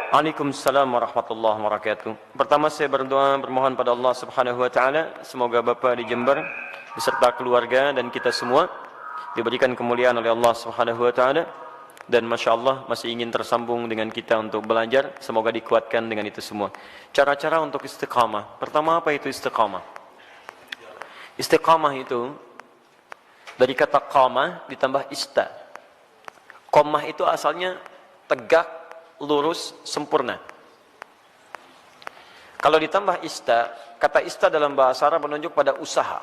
Waalaikumsalam warahmatullahi wabarakatuh. Pertama saya berdoa bermohon pada Allah Subhanahu wa taala semoga Bapak di Jember beserta keluarga dan kita semua diberikan kemuliaan oleh Allah Subhanahu wa taala dan masyaallah masih ingin tersambung dengan kita untuk belajar, semoga dikuatkan dengan itu semua. Cara-cara untuk istiqamah. Pertama, apa itu istiqamah? Istiqamah itu dari kata qamah ditambah ista. Qamah itu asalnya tegak, lurus, sempurna. Kalau ditambah ista, kata ista dalam bahasa Arab menunjuk pada usaha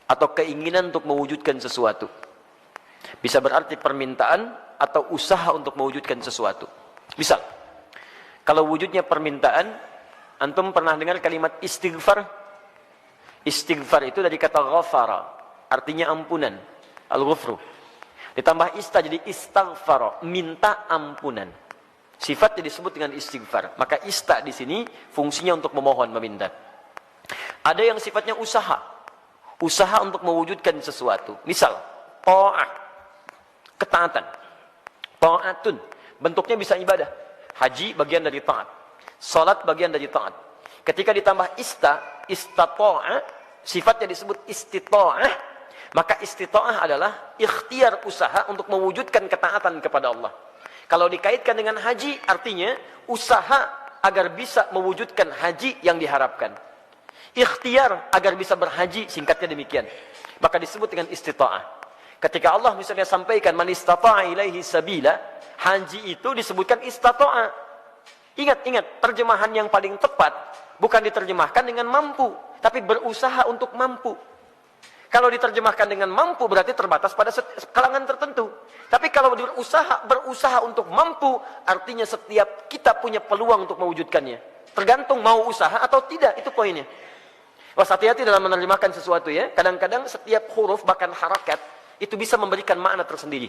atau keinginan untuk mewujudkan sesuatu. Bisa berarti permintaan atau usaha untuk mewujudkan sesuatu. Misal, kalau wujudnya permintaan, antum pernah dengar kalimat istighfar? Istighfar itu dari kata ghafara, artinya ampunan. Al-ghufru. Ditambah ista jadi istaghfara, minta ampunan. Sifatnya disebut dengan istighfar. Maka ista di sini fungsinya untuk memohon, meminta. Ada yang sifatnya usaha. Usaha untuk mewujudkan sesuatu. Misal, ta'ah, ketaatan. Ta'atun, bentuknya bisa ibadah. Haji bagian dari taat. Salat bagian dari taat. Ketika ditambah istata'a, sifatnya disebut istita'ah, maka istita'ah adalah ikhtiar usaha untuk mewujudkan ketaatan kepada Allah. Kalau dikaitkan dengan haji, artinya usaha agar bisa mewujudkan haji yang diharapkan. Ikhtiar agar bisa berhaji, singkatnya demikian. Maka disebut dengan istita'ah. Ketika Allah misalnya sampaikan man istata'a ilaihi sabila, haji itu disebutkan istata'a. Ingat, terjemahan yang paling tepat bukan diterjemahkan dengan mampu, tapi berusaha untuk mampu. Kalau diterjemahkan dengan mampu berarti terbatas pada kalangan tertentu. Tapi kalau berusaha untuk mampu, artinya setiap kita punya peluang untuk mewujudkannya. Tergantung mau usaha atau tidak, itu poinnya. Was, hati-hati dalam menerjemahkan sesuatu ya. Kadang-kadang setiap huruf bahkan harakat itu bisa memberikan makna tersendiri.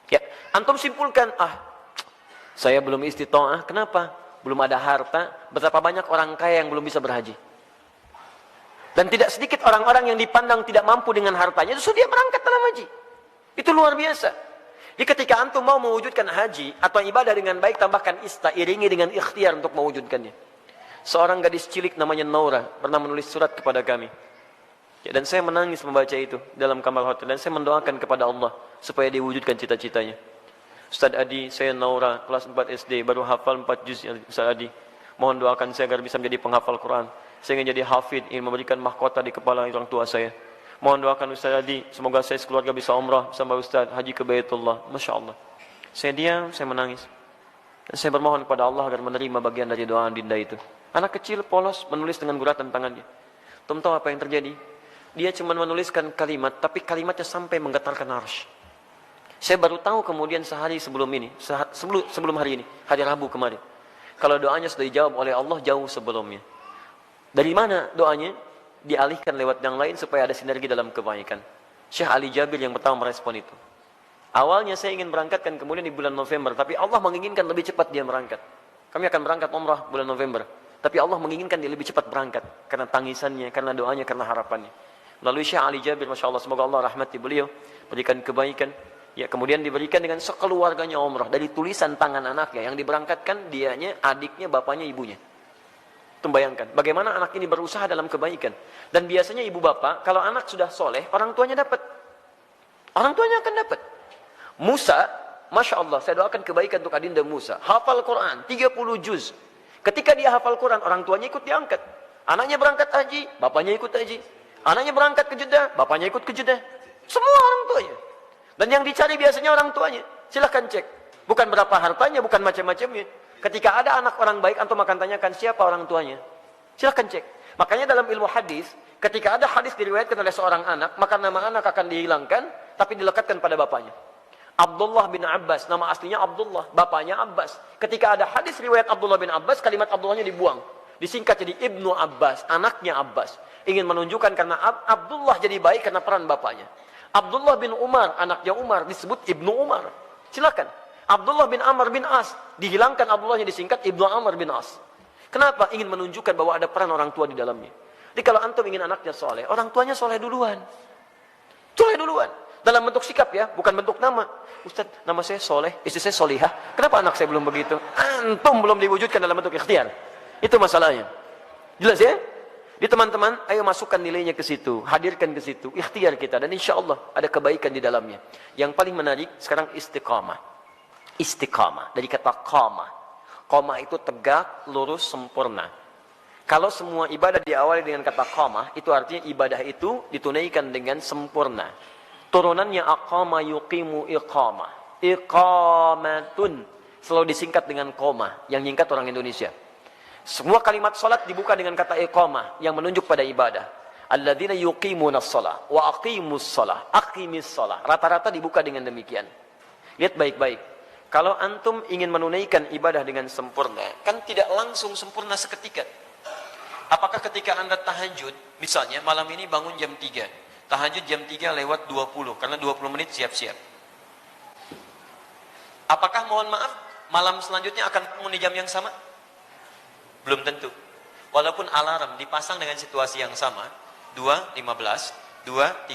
Ya, antum simpulkan, saya belum istita'ah, kenapa? Belum ada harta. Betapa banyak orang kaya yang belum bisa berhaji. Dan tidak sedikit orang-orang yang dipandang tidak mampu dengan hartanya, justru dia berangkat dalam haji. Itu luar biasa. Jadi ketika antum mau mewujudkan haji atau ibadah dengan baik, tambahkan ista, iringi dengan ikhtiar untuk mewujudkannya. Seorang gadis cilik namanya Naura pernah menulis surat kepada kami. Ya, dan saya menangis membaca itu dalam kamar hotel. Dan saya mendoakan kepada Allah supaya diwujudkan cita-citanya. Ustaz Adi, saya Naura, kelas 4 SD, baru hafal 4 juz ya Ustaz Adi. Mohon doakan saya agar bisa menjadi penghafal Quran. Saya ingin jadi hafid, ingin memberikan mahkota di kepala orang tua saya. Mohon doakan Ustaz Adi, semoga saya sekeluarga bisa umrah bersama Ustaz, haji ke Baitullah. Masya Allah. Saya diam, saya menangis. Dan saya bermohon kepada Allah agar menerima bagian dari doa dinda itu. Anak kecil polos menulis dengan guratan tangannya. Tum tahu apa yang terjadi? Dia cuma menuliskan kalimat, tapi kalimatnya sampai menggetarkan arsy. Saya baru tahu kemudian sehari sebelum ini, sebelum hari ini, hari Rabu kemarin. Kalau doanya sudah dijawab oleh Allah jauh sebelumnya. Dari mana doanya? Dialihkan lewat yang lain supaya ada sinergi dalam kebaikan. Syekh Ali Jabir yang pertama merespon itu. Awalnya saya ingin berangkatkan kemudian di bulan November, tapi Allah menginginkan lebih cepat dia berangkat. Kami akan berangkat umrah bulan November, tapi Allah menginginkan dia lebih cepat berangkat karena tangisannya, karena doanya, karena harapannya. Lalu Syekh Ali Jabir, Masya Allah, semoga Allah rahmati beliau, berikan kebaikan. Ya, kemudian diberikan dengan sekeluarganya umrah dari tulisan tangan anaknya yang diberangkatkan, dianya, adiknya, bapaknya, ibunya. Bayangkan bagaimana anak ini berusaha dalam kebaikan. Dan biasanya ibu bapak kalau anak sudah soleh, orang tuanya dapat. Orang tuanya akan dapat. Musa, Masya Allah, saya doakan kebaikan untuk adinda Musa. Hafal Quran 30 juz. Ketika dia hafal Quran, orang tuanya ikut diangkat. Anaknya berangkat haji, bapaknya ikut haji. Anaknya berangkat ke Jeddah, bapaknya ikut ke Jeddah. Semua orang tuanya. Dan yang dicari biasanya orang tuanya. Silahkan cek. Bukan berapa hartanya, bukan macam-macamnya. Ketika ada anak orang baik, antum akan tanyakan siapa orang tuanya. Silahkan cek. Makanya dalam ilmu hadis, ketika ada hadis diriwayatkan oleh seorang anak, maka nama anak akan dihilangkan, tapi dilekatkan pada bapaknya. Abdullah bin Abbas, nama aslinya Abdullah, bapaknya Abbas. Ketika ada hadis riwayat Abdullah bin Abbas, kalimat Abdullahnya dibuang. Disingkat jadi Ibnu Abbas, anaknya Abbas. Ingin menunjukkan karena Abdullah jadi baik karena peran bapaknya. Abdullah bin Umar, anaknya Umar, disebut Ibnu Umar. Silakan. Abdullah bin Amr bin As, dihilangkan Abdullahnya disingkat Ibnu Amr bin As. Kenapa? Ingin menunjukkan bahwa ada peran orang tua di dalamnya. Jadi kalau antum ingin anaknya soleh, orang tuanya soleh duluan. Soleh duluan. Dalam bentuk sikap ya, bukan bentuk nama. Ustaz, nama saya Soleh, istri saya Solihah. Kenapa anak saya belum begitu? Antum belum diwujudkan dalam bentuk ikhtiar. Itu masalahnya. Jelas ya? Di teman-teman, ayo masukkan nilainya ke situ, hadirkan ke situ, ikhtiar kita, dan insya Allah ada kebaikan di dalamnya. Yang paling menarik sekarang istiqamah. Istiqamah dari kata qamah. Qamah itu tegak, lurus, sempurna. Kalau semua ibadah diawali dengan kata qamah, itu artinya ibadah itu ditunaikan dengan sempurna. Turunannya aqama yuqimu iqamah. Iqamatun selalu disingkat dengan qamah, yang nyingkat orang Indonesia. Semua kalimat salat dibuka dengan kata iqamah yang menunjuk pada ibadah. Alladzina yuqimunas shalah wa aqimus shalah, aqimis shalah. Rata-rata dibuka dengan demikian. Lihat baik-baik. Kalau antum ingin menunaikan ibadah dengan sempurna, kan tidak langsung sempurna seketika. Apakah ketika Anda tahajud, misalnya malam ini bangun jam 3, tahajud jam 3 lewat 20, karena 20 menit siap-siap. Apakah mohon maaf, malam selanjutnya akan bangun di jam yang sama? Belum tentu. Walaupun alarm dipasang dengan situasi yang sama, 2.15, 2.30,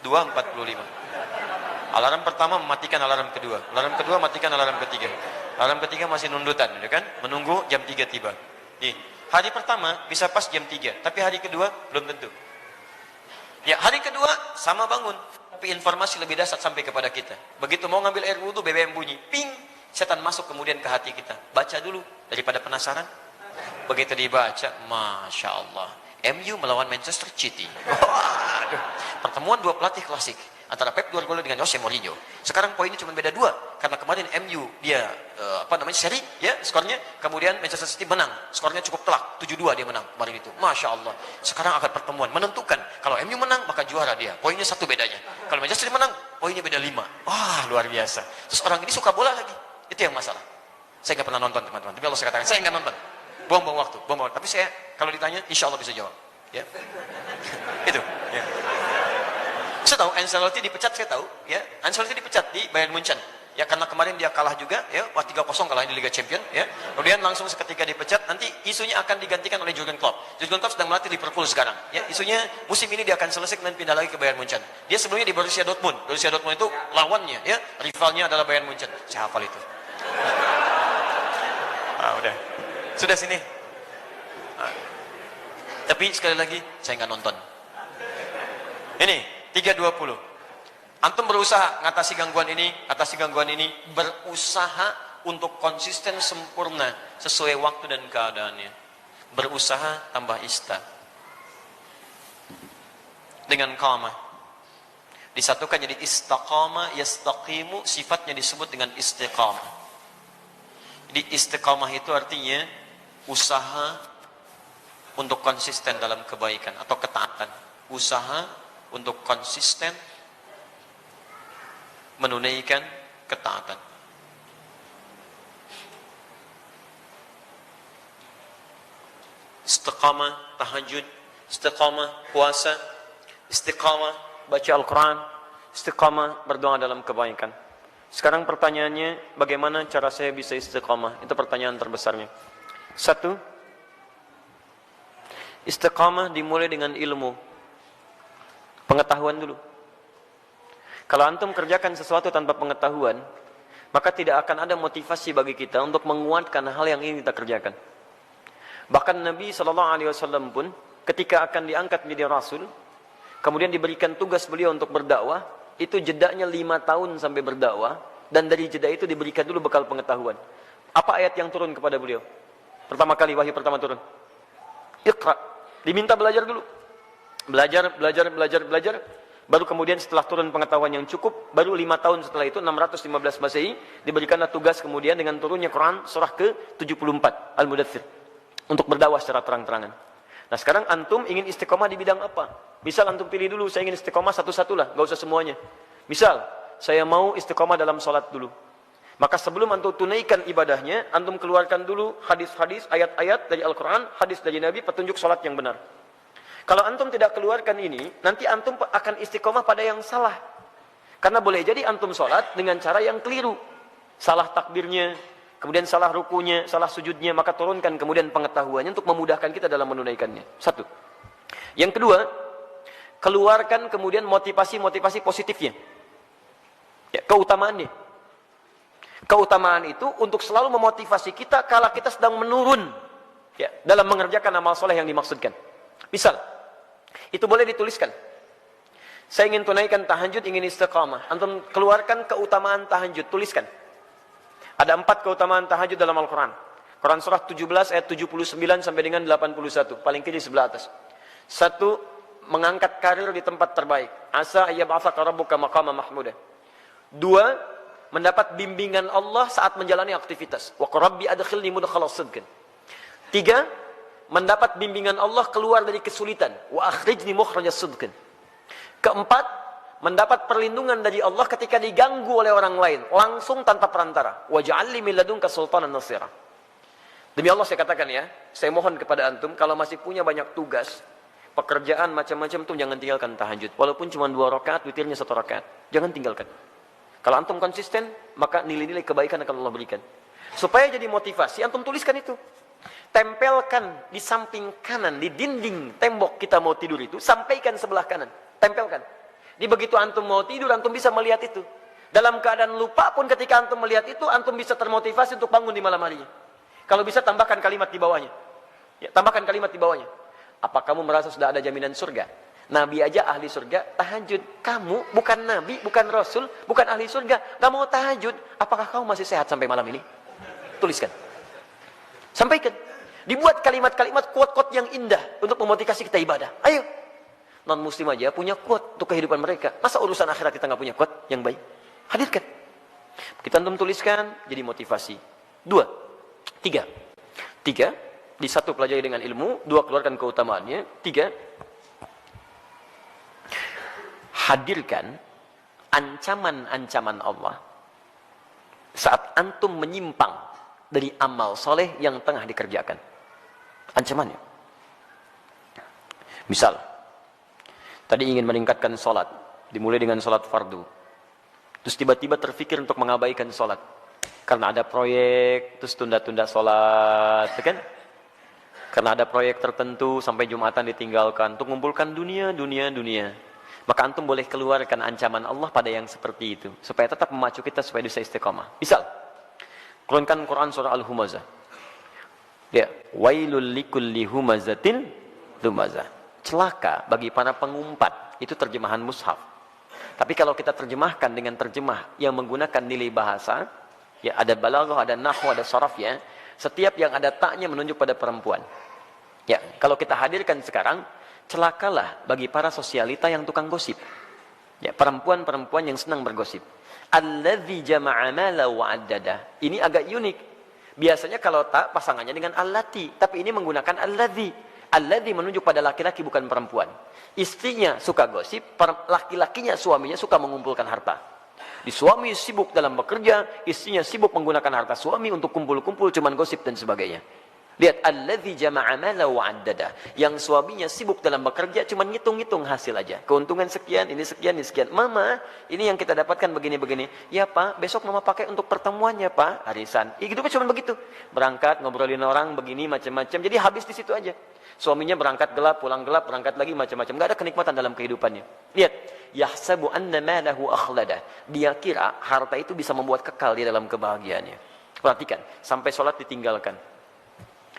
2.45. Alarm pertama mematikan alarm kedua. Alarm kedua matikan alarm ketiga. Alarm ketiga masih nundutan, ya kan? Menunggu jam 3 tiba. Nih, hari pertama bisa pas jam 3, tapi hari kedua belum tentu. Ya, hari kedua sama bangun, tapi informasi lebih dahsyat sampai kepada kita. Begitu mau ngambil air wudhu, BBM bunyi, ping, setan masuk kemudian ke hati kita. Baca dulu daripada penasaran. Begitu dibaca, Masya Allah, MU melawan Manchester City. Waduh, pertemuan dua pelatih klasik antara Pep Guardiola dengan Jose Mourinho. Sekarang poinnya cuma beda 2, karena kemarin MU dia seri ya skornya, kemudian Manchester City menang, skornya cukup telak, 7-2 dia menang kemarin itu. Masya Allah. Sekarang akan pertemuan menentukan, kalau MU menang maka juara dia, poinnya 1 bedanya. Kalau Manchester City menang, poinnya beda 5. Wah, luar biasa. Terus orang ini suka bola lagi, itu yang masalah. Saya nggak pernah nonton teman-teman, tapi kalau saya katakan saya nggak nonton, buang-buang waktu, buang-buang. Tapi saya kalau ditanya, insya Allah bisa jawab. Ya, itu. Ya. Saya tahu Ancelotti dipecat, saya tahu. Ya, Ancelotti dipecat di Bayern Munchen. Ya, karena kemarin dia kalah juga. Ya, 3-0 kalah di Liga Champions. Ya, kemudian langsung seketika dipecat. Nanti isunya akan digantikan oleh Jurgen Klopp. Jurgen Klopp sedang melatih Liverpool sekarang. Ya, isunya musim ini dia akan selesai dan pindah lagi ke Bayern Munchen. Dia sebelumnya di Borussia Dortmund. Borussia Dortmund itu lawannya, ya, rivalnya adalah Bayern Munchen. Saya hafal itu. Udah. Sudah sini. Tapi sekali lagi saya nggak nonton. Ini 3.20. Antum berusaha ngatasi gangguan ini, berusaha untuk konsisten sempurna sesuai waktu dan keadaannya. Berusaha tambah ista. Dengan qamah. Disatukan jadi istaqama, yastaqimu, sifatnya disebut dengan istiqamah. Jadi istiqamah itu artinya usaha untuk konsisten dalam kebaikan atau ketaatan. Usaha untuk konsisten menunaikan ketaatan. Istiqamah tahajud, istiqamah puasa, istiqamah baca Al-Quran, istiqamah berdoa dalam kebaikan. Sekarang pertanyaannya, bagaimana cara saya bisa istiqamah? Itu pertanyaan terbesarnya. 1, istiqamah dimulai dengan ilmu, pengetahuan dulu. Kalau antum kerjakan sesuatu tanpa pengetahuan, maka tidak akan ada motivasi bagi kita untuk menguatkan hal yang ingin kita kerjakan. Bahkan Nabi SAW pun ketika akan diangkat menjadi Rasul, kemudian diberikan tugas beliau untuk berdakwah, itu jedanya 5 tahun sampai berdakwah, dan dari jeda itu diberikan dulu bekal pengetahuan. Apa ayat yang turun kepada beliau? Pertama kali wahyu pertama turun, Iqra. Diminta belajar dulu. Belajar. Baru kemudian setelah turun pengetahuan yang cukup, baru 5 tahun setelah itu, 615 Masehi, diberikanlah tugas kemudian dengan turunnya Quran surah ke-74, Al-Mudaththir, untuk berdakwah secara terang-terangan. Nah sekarang antum ingin istiqomah di bidang apa? Misal antum pilih dulu, saya ingin istiqomah satu-satu lah, gak usah semuanya. Misal, saya mau istiqomah dalam sholat dulu. Maka sebelum antum tunaikan ibadahnya, antum keluarkan dulu hadis-hadis, ayat-ayat dari Al-Quran, hadis dari Nabi, petunjuk sholat yang benar. Kalau antum tidak keluarkan ini, nanti antum akan istiqomah pada yang salah. Karena boleh jadi antum sholat dengan cara yang keliru. Salah takbirnya, kemudian salah rukunya, salah sujudnya, maka turunkan kemudian pengetahuannya untuk memudahkan kita dalam menunaikannya. 1. Yang kedua, keluarkan kemudian motivasi-motivasi positifnya. Ya, keutamaannya. Keutamaan itu untuk selalu memotivasi kita kala kita sedang menurun, ya, dalam mengerjakan amal soleh yang dimaksudkan. Misal, itu boleh dituliskan. Saya ingin tunaikan tahajud, ingin istiqamah. Antum keluarkan keutamaan tahajud, tuliskan. Ada 4 keutamaan tahajud dalam Al-Quran. Quran surah 17 ayat 79 sampai dengan 81. Paling kiri sebelah atas. 1, mengangkat karir di tempat terbaik. Asa ayyab'atsaka rabbuka maqama mahmuda. 2, mendapat bimbingan Allah saat menjalani aktivitas. Wa rabbi adkhilni mudkhala sidqin. 3, mendapat bimbingan Allah keluar dari kesulitan. Wa akhrijni mukhraja sidqin. 4, mendapat perlindungan dari Allah ketika diganggu oleh orang lain, langsung tanpa perantara. Waj'alni min ladunka sultanan nasira. Demi Allah saya katakan ya, saya mohon kepada antum kalau masih punya banyak tugas, pekerjaan macam-macam tuh jangan tinggalkan tahajud. Walaupun cuma 2 rakaat, witirnya 1 rakaat. Jangan tinggalkan. Kalau antum konsisten, maka nilai-nilai kebaikan akan Allah berikan. Supaya jadi motivasi, antum tuliskan itu. Tempelkan di samping kanan, di dinding tembok kita mau tidur itu, sampaikan sebelah kanan. Tempelkan. Di begitu antum mau tidur, antum bisa melihat itu. Dalam keadaan lupa pun ketika antum melihat itu, antum bisa termotivasi untuk bangun di malam harinya. Kalau bisa tambahkan kalimat di bawahnya. Ya, tambahkan kalimat di bawahnya. Apa kamu merasa sudah ada jaminan surga? Nabi aja ahli surga, tahajud. Kamu bukan nabi, bukan rasul, bukan ahli surga, gak mau tahajud. Apakah kamu masih sehat sampai malam ini? Tuliskan. Sampaikan. Dibuat kalimat-kalimat quote-quote yang indah untuk memotivasi kita ibadah. Ayo. Non-muslim aja punya quote untuk kehidupan mereka. Masa urusan akhirat kita nggak punya quote yang baik? Hadirkan. Kita antum tuliskan, jadi motivasi. 2, 3. 3, di 1 pelajari dengan ilmu, 2 keluarkan keutamaannya, 3, hadirkan ancaman-ancaman Allah saat antum menyimpang dari amal soleh yang tengah dikerjakan. Ancamannya. Misal, tadi ingin meningkatkan sholat, dimulai dengan sholat fardu. Terus tiba-tiba terfikir untuk mengabaikan sholat. Karena ada proyek, terus tunda-tunda sholat, kan? Karena ada proyek tertentu, sampai Jumatan ditinggalkan. Untuk mengumpulkan dunia. Maka antum boleh keluarkan ancaman Allah pada yang seperti itu. Supaya tetap memacu kita supaya bisa istiqamah. Misal, keluarkan Quran surah Al-Humazah. Ya, wailul likulli humazatin lumazah. Celaka bagi para pengumpat. Itu terjemahan mushaf. Tapi kalau kita terjemahkan dengan terjemah yang menggunakan nilai bahasa, ya ada balaghah, ada nahwu, ada sharaf ya. Setiap yang ada taknya menunjuk pada perempuan. Ya, kalau kita hadirkan sekarang, celakalah bagi para sosialita yang tukang gosip. Ya, perempuan-perempuan yang senang bergosip. Alladzi jama'a mala wa addada. Ini agak unik. Biasanya kalau tak pasangannya dengan allati, tapi ini menggunakan alladzi. Alladzi menunjuk pada laki-laki bukan perempuan. Istrinya suka gosip, laki-lakinya, suaminya suka mengumpulkan harta. Di suami sibuk dalam bekerja, istrinya sibuk menggunakan harta suami untuk kumpul-kumpul cuman gosip dan sebagainya. Lihat, alladzi jama'a mala wa addada. Yang suaminya sibuk dalam bekerja cuman ngitung-ngitung hasil aja. Keuntungan sekian, ini sekian, ini sekian. Mama, ini yang kita dapatkan begini-begini. Ya Pak, besok Mama pakai untuk pertemuannya Pak, arisan. Hidupnya cuman begitu. Berangkat, ngobrolin orang begini macam-macam. Jadi habis di situ aja. Suaminya berangkat gelap, pulang gelap, berangkat lagi macam-macam. Enggak ada kenikmatan dalam kehidupannya. Lihat, yahsabu anna malahu akhlada. Dia kira harta itu bisa membuat kekal di dalam kebahagiaannya. Perhatikan, sampai sholat ditinggalkan.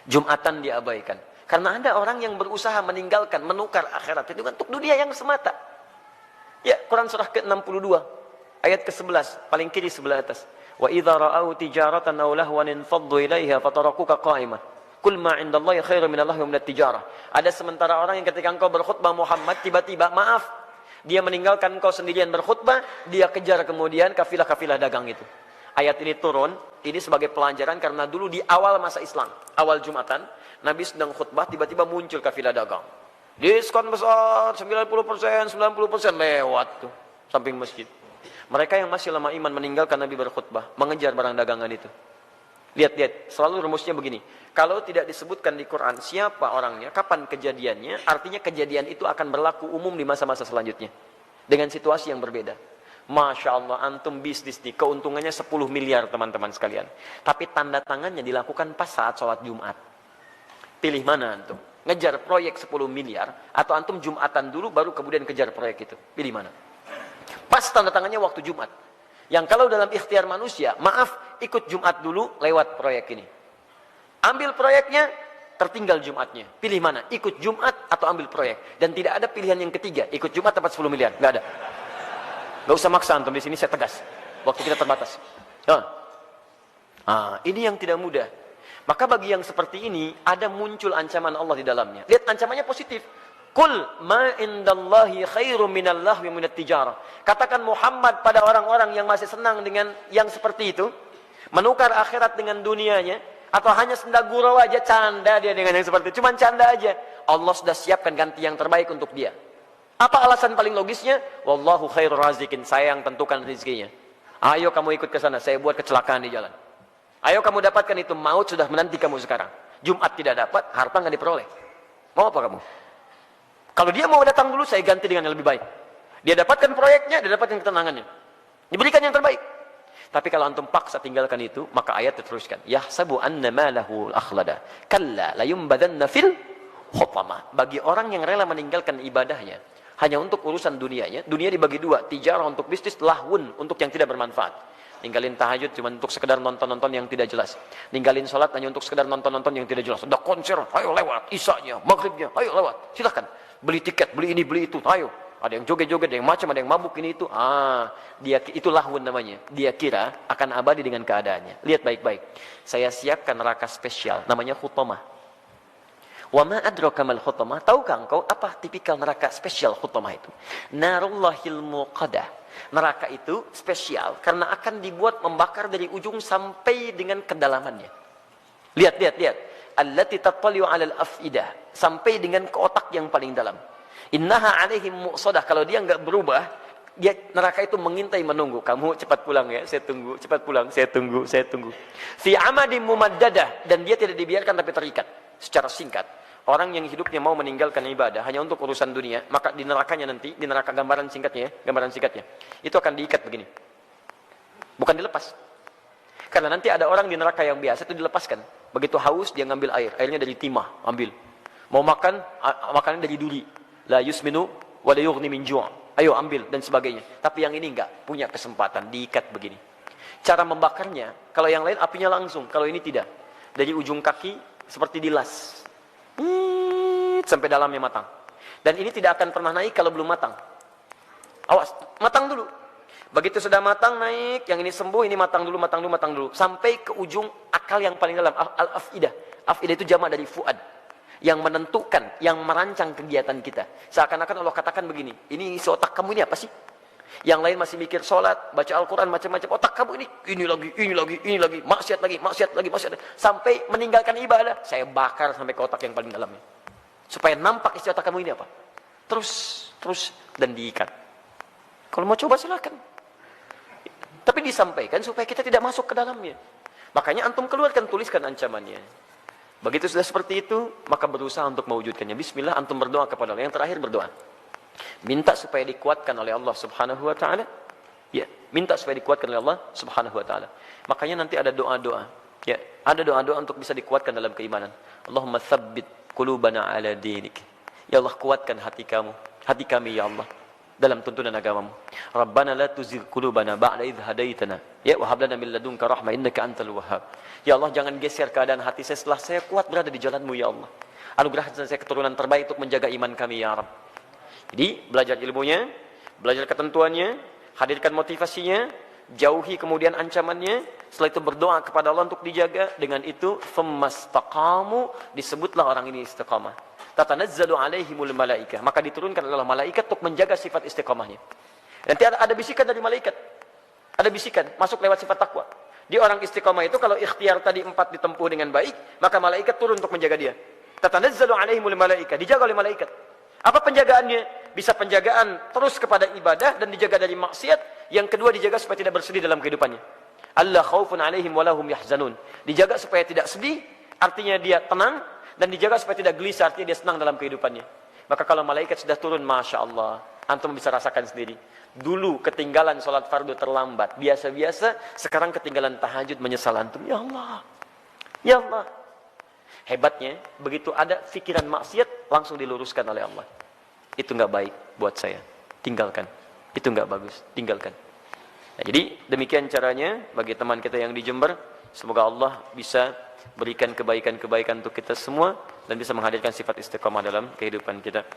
Jumatan diabaikan. Karena ada orang yang berusaha meninggalkan, menukar akhirat itu untuk dunia yang semata. Ya, Quran surah ke-62, ayat ke-11, paling kiri sebelah atas. Wa idza ra'au tijaratan aw lahwan infaddu ilaiha fatarakuka qa'imah. Qul ma 'indallahi khairum minallahi wa minat tijarah. Ada sementara orang yang ketika engkau berkhutbah Muhammad tiba-tiba maaf, dia meninggalkan engkau sendirian berkhutbah, dia kejar kemudian kafilah-kafilah dagang itu. Ayat ini turun, ini sebagai pelajaran karena dulu di awal masa Islam, awal Jumatan, Nabi sedang khutbah, tiba-tiba muncul kafilah dagang. Diskon besar, 90%, 90% lewat tuh, samping masjid. Mereka yang masih lama iman meninggalkan Nabi berkhutbah, mengejar barang dagangan itu. Lihat, selalu rumusnya begini. Kalau tidak disebutkan di Quran siapa orangnya, kapan kejadiannya, artinya kejadian itu akan berlaku umum di masa-masa selanjutnya. Dengan situasi yang berbeda. Masya Allah, antum bisnis nih, keuntungannya 10 miliar teman-teman sekalian. Tapi tanda tangannya dilakukan pas saat sholat Jumat. Pilih mana antum? ngejar proyek 10 miliar, atau antum Jumatan dulu baru kemudian kejar proyek itu? Pilih mana? Pas tanda tangannya waktu Jumat. Yang kalau dalam ikhtiar manusia, maaf, ikut Jumat dulu lewat proyek ini. Ambil proyeknya, tertinggal Jumatnya. Pilih mana? Ikut Jumat atau ambil proyek? Dan tidak ada pilihan yang ketiga, ikut Jumat dapat 10 miliar. Nggak ada. Nggak usah maksa antum, di sini saya tegas. Waktu kita terbatas. Ini yang tidak mudah. Maka bagi yang seperti ini, ada muncul ancaman Allah di dalamnya. Lihat ancamannya positif. Qul ma indallahi khairum minal lahwi minat tijarah. Katakan Muhammad pada orang-orang yang masih senang dengan yang seperti itu, menukar akhirat dengan dunianya, atau hanya senda gurau aja, canda dia dengan yang seperti itu, cuman canda aja. Allah sudah siapkan ganti yang terbaik untuk dia. Apa alasan paling logisnya? Wallahu khairur razikin, saya yang tentukan rezekinya. Ayo kamu ikut ke sana, saya buat kecelakaan di jalan. Ayo kamu dapatkan itu, maut sudah menanti kamu sekarang. Jumat tidak dapat, harta nggak diperoleh. Mau apa kamu? Kalau dia mau datang dulu, saya ganti dengan yang lebih baik. Dia dapatkan proyeknya, dia dapatkan ketenangannya. Diberikan yang terbaik. Tapi kalau antum paksa tinggalkan itu, maka ayat diteruskan. Yahsabu anna malahu akhlada. Kalla layumbadanna fil hutama. Bagi orang yang rela meninggalkan ibadahnya, hanya untuk urusan dunianya, dunia dibagi dua. Tijarah untuk bisnis, lahun untuk yang tidak bermanfaat. Ninggalin tahajud cuma untuk sekedar nonton-nonton yang tidak jelas. Ninggalin sholat hanya untuk sekedar nonton-nonton yang tidak jelas. Ada konser, ayo lewat. Isanya, maghribnya, ayo lewat. Silahkan. Beli tiket, beli ini, beli itu, ayo. Ada yang joget-joget, ada yang macam, ada yang mabuk ini itu. Dia itu lahun namanya. Dia kira akan abadi dengan keadaannya. Lihat baik-baik. Saya siapkan neraka spesial, namanya Hutamah. Wa ma adraka mal Hutamah? Tahukah engkau apa tipikal neraka spesial Hutamah itu? Narullahil muqadah. Neraka itu spesial karena akan dibuat membakar dari ujung sampai dengan kedalamannya. Lihat. Allati tattali'u 'alal afidah, sampai dengan ke otak yang paling dalam. Innaha 'alaihim mu'sadah. Kalau dia enggak berubah, dia neraka itu mengintai menunggu. Kamu cepat pulang ya, saya tunggu. Cepat pulang, saya tunggu. Fi amadim mumaddadah, dan dia tidak dibiarkan tapi terikat secara singkat. Orang yang hidupnya mau meninggalkan ibadah hanya untuk urusan dunia, maka di nerakanya nanti, di neraka gambaran singkatnya, itu akan diikat begini. Bukan dilepas. Karena nanti ada orang di neraka yang biasa itu dilepaskan. Begitu haus dia ngambil air, airnya dari timah, ambil. Mau makan, makanan dari duri. La yusminu wa la yughni min ju'. Ayo ambil dan sebagainya. Tapi yang ini enggak punya kesempatan, diikat begini. Cara membakarnya, kalau yang lain apinya langsung, kalau ini tidak. Dari ujung kaki seperti dilas. Sampai dalamnya matang. Dan ini tidak akan pernah naik kalau belum matang. Awas, matang dulu. Begitu sudah matang naik, yang ini sembuh, ini matang dulu. Sampai ke ujung akal yang paling dalam, al-afidah. Afidah itu jamak dari fuad. Yang menentukan, yang merancang kegiatan kita. Seakan-akan Allah katakan begini, ini isi otak kamu ini apa sih? Yang lain masih mikir sholat, baca Al-Quran, macam-macam. Otak kamu ini lagi. Maksiat lagi. Sampai meninggalkan ibadah, saya bakar sampai ke otak yang paling dalamnya. Supaya nampak isi otak kamu ini apa. Terus, dan diikat. Kalau mau coba silakan. Tapi disampaikan supaya kita tidak masuk ke dalamnya. Makanya antum keluarkan, tuliskan ancamannya. Begitu sudah seperti itu, maka berusaha untuk mewujudkannya. Bismillah, antum berdoa kepada Allah. Yang terakhir berdoa. Minta supaya dikuatkan oleh Allah Subhanahu wa taala. Ya, minta supaya dikuatkan oleh Allah Subhanahu wa taala. Makanya nanti ada doa-doa. Ya, ada doa-doa untuk bisa dikuatkan dalam keimanan. Allahumma tsabbit qulubana ala dinik. Ya Allah, kuatkan hati kami ya Allah dalam tuntunan agamamu. Rabbana la tuzigh qulubana ba'da idh hadaitana. Ya, wa hab lana min ladunka rahmah innaka antal wahhab. Ya Allah, jangan geser keadaan hati saya setelah saya kuat berada di jalan-Mu ya Allah. Anugerahkan saya keturunan terbaik untuk menjaga iman kami ya Rabb. Jadi, belajar ilmunya, belajar ketentuannya, hadirkan motivasinya, jauhi kemudian ancamannya, setelah itu berdoa kepada Allah untuk dijaga. Dengan itu, famastaqamu, disebutlah orang ini istiqamah. Tatanazzalu alaihimul malaikah, maka diturunkan oleh malaikat untuk menjaga sifat istiqamahnya. Nanti ada bisikan dari malaikat. Ada bisikan, masuk lewat sifat takwa. Di orang istiqamah itu, kalau ikhtiar tadi 4 ditempuh dengan baik, maka malaikat turun untuk menjaga dia. Tatanazzalu alaihimul malaikah, dijaga oleh malaikat. Apa penjagaannya? Bisa penjagaan terus kepada ibadah dan dijaga dari maksiat. Yang kedua, dijaga supaya tidak bersedih dalam kehidupannya. Allah khaufun alaihim walahum yahzanun. Dijaga supaya tidak sedih, artinya dia tenang. Dan dijaga supaya tidak gelisah, artinya dia senang dalam kehidupannya. Maka kalau malaikat sudah turun, Masya Allah, antum bisa rasakan sendiri. Dulu ketinggalan sholat fardu terlambat, biasa-biasa. Sekarang ketinggalan tahajud, menyesal antum. Ya Allah, ya Allah. Hebatnya, begitu ada pikiran maksiat, langsung diluruskan oleh Allah. Itu nggak baik buat saya. Tinggalkan. Itu nggak bagus. Tinggalkan. Nah, jadi demikian caranya bagi teman kita yang di Jember. Semoga Allah bisa berikan kebaikan-kebaikan untuk kita semua dan bisa menghadirkan sifat istiqamah dalam kehidupan kita.